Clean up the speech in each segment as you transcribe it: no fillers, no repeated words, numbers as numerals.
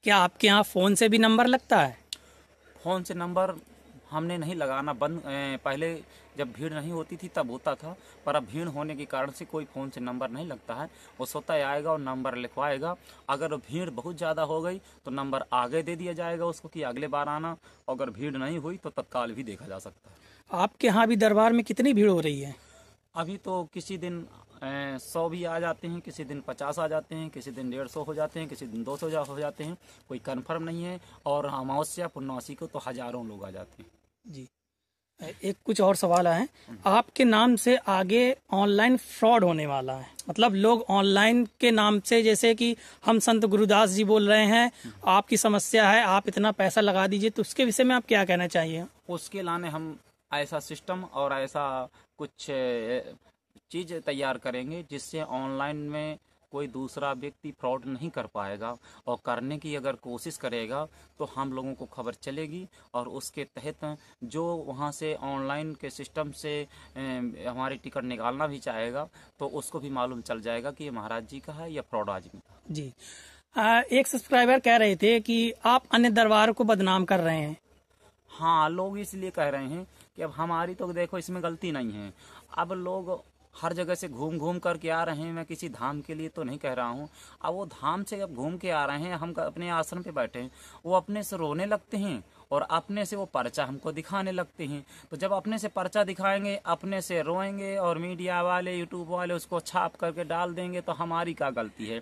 क्या आपके यहाँ फ़ोन से भी नंबर लगता है? फ़ोन से नंबर हमने नहीं लगाना बंद पहले जब भीड़ नहीं होती थी तब होता था, पर अब भीड़ होने के कारण से कोई फ़ोन से नंबर नहीं लगता है। वो स्वतः आएगा और नंबर लिखवाएगा। अगर भीड़ बहुत ज़्यादा हो गई तो नंबर आगे दे दिया जाएगा उसको कि अगले बार आना। अगर भीड़ नहीं हुई तो तत्काल भी देखा जा सकता है। आपके यहाँ भी दरबार में कितनी भीड़ हो रही है? अभी तो किसी दिन 100 भी आ जाते हैं, किसी दिन 50 आ जाते हैं, किसी दिन 150 हो जाते हैं, किसी दिन 200 हो जाते हैं। कोई कन्फर्म नहीं है। और अमावस्या पूर्णमासी को तो हज़ारों लोग आ जाते हैं। जी। एक कुछ और सवाल है। आपके नाम से आगे ऑनलाइन फ्रॉड होने वाला है, मतलब लोग ऑनलाइन के नाम से, जैसे कि हम संत गुरुदास जी बोल रहे हैं, आपकी समस्या है, आप इतना पैसा लगा दीजिए, तो उसके विषय में आप क्या कहना चाहिए? उसके लाने हम ऐसा सिस्टम और ऐसा कुछ चीज़ तैयार करेंगे जिससे ऑनलाइन में कोई दूसरा व्यक्ति फ्रॉड नहीं कर पाएगा। और करने की अगर कोशिश करेगा तो हम लोगों को खबर चलेगी और उसके तहत जो वहाँ से ऑनलाइन के सिस्टम से हमारी टिकट निकालना भी चाहेगा तो उसको भी मालूम चल जाएगा कि ये महाराज जी का है या फ्रॉड आदमी का। जी। एक सब्सक्राइबर कह रहे थे कि आप अन्य दरबार को बदनाम कर रहे हैं। हाँ, लोग इसलिए कह रहे हैं कि अब हमारी तो देखो इसमें गलती नहीं है। अब लोग हर जगह से घूम घूम करके आ रहे हैं। मैं किसी धाम के लिए तो नहीं कह रहा हूँ। अब वो धाम से अब घूम के आ रहे हैं, हम अपने आश्रम पे बैठे हैं, वो अपने से रोने लगते हैं और अपने से वो पर्चा हमको दिखाने लगते हैं। तो जब अपने से पर्चा दिखाएंगे, अपने से रोएंगे और मीडिया वाले यूट्यूब वाले उसको छाप करके डाल देंगे तो हमारी क्या गलती है?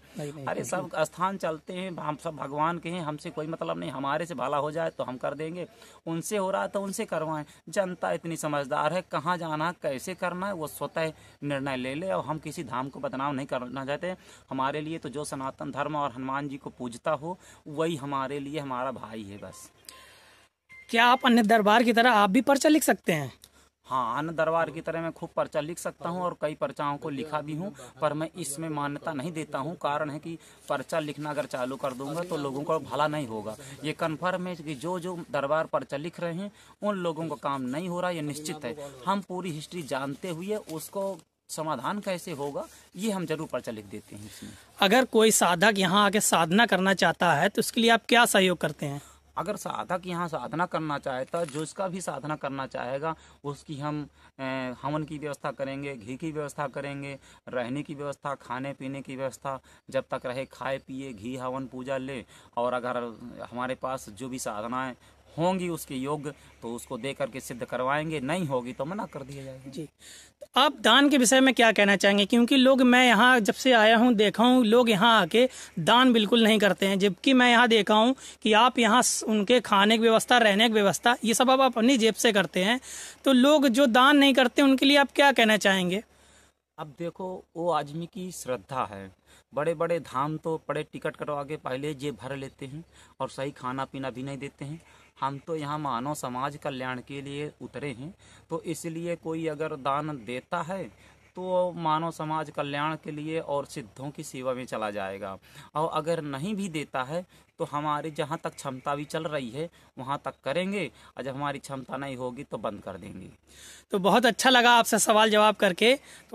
अरे सब स्थान चलते हैं, हम सब भगवान के हैं, हमसे कोई मतलब नहीं। हमारे से भला हो जाए तो हम कर देंगे, उनसे हो रहा है तो उनसे करवाएं। जनता इतनी समझदार है, कहाँ जाना है कैसे करना है वो स्वतः निर्णय ले ले। और हम किसी धाम को बदनाम नहीं करना चाहते। हमारे लिए तो जो सनातन धर्म और हनुमान जी को पूजता हो वही हमारे लिए हमारा भाई है बस। क्या आप अन्य दरबार की तरह आप भी पर्चा लिख सकते हैं? हाँ, अन्य दरबार की तरह मैं खूब पर्चा लिख सकता हूँ और कई पर्चाओं को लिखा भी हूँ, पर मैं इसमें मान्यता नहीं देता हूँ। कारण है कि पर्चा लिखना अगर चालू कर दूंगा तो लोगों को भला नहीं होगा। ये कन्फर्म है कि जो जो दरबार पर्चा लिख रहे हैं उन लोगों का काम नहीं हो रहा, ये निश्चित है। हम पूरी हिस्ट्री जानते हुए उसको समाधान कैसे होगा ये हम जरूर पर्चा लिख देते हैं इसमें। अगर कोई साधक यहाँ आके साधना करना चाहता है तो उसके लिए आप क्या सहयोग करते हैं? अगर साधक यहाँ साधना करना चाहता है, जो इसका भी साधना करना चाहेगा उसकी हम हवन की व्यवस्था करेंगे, घी की व्यवस्था करेंगे, रहने की व्यवस्था, खाने पीने की व्यवस्था। जब तक रहे खाए पिए, घी हवन पूजा ले। और अगर हमारे पास जो भी साधनाएं होंगी उसके योग्य तो उसको दे करके सिद्ध करवाएंगे, नहीं होगी तो मना कर दिया जाएगा। जी। तो आप दान के विषय में क्या कहना चाहेंगे? क्योंकि लोग, मैं यहाँ जब से आया हूँ देखा हूँ, लोग यहाँ आके दान बिल्कुल नहीं करते हैं, जबकि मैं यहाँ देखा हूँ कि आप यहाँ उनके खाने की व्यवस्था, रहने की व्यवस्था, ये सब आप अपनी जेब से करते हैं। तो लोग जो दान नहीं करते उनके लिए आप क्या कहना चाहेंगे? अब देखो, वो आदमी की श्रद्धा है। बड़े बड़े धाम तो बड़े टिकट कटवा के पहले जेब भर लेते हैं और सही खाना पीना भी नहीं देते हैं। हम तो यहाँ मानव समाज कल्याण के लिए उतरे हैं, तो इसलिए कोई अगर दान देता है तो मानव समाज कल्याण के लिए और सिद्धों की सेवा में चला जाएगा। और अगर नहीं भी देता है तो हमारी जहाँ तक क्षमता भी चल रही है वहाँ तक करेंगे, और जब हमारी क्षमता नहीं होगी तो बंद कर देंगे। तो बहुत अच्छा लगा आपसे सवाल जवाब करके। तो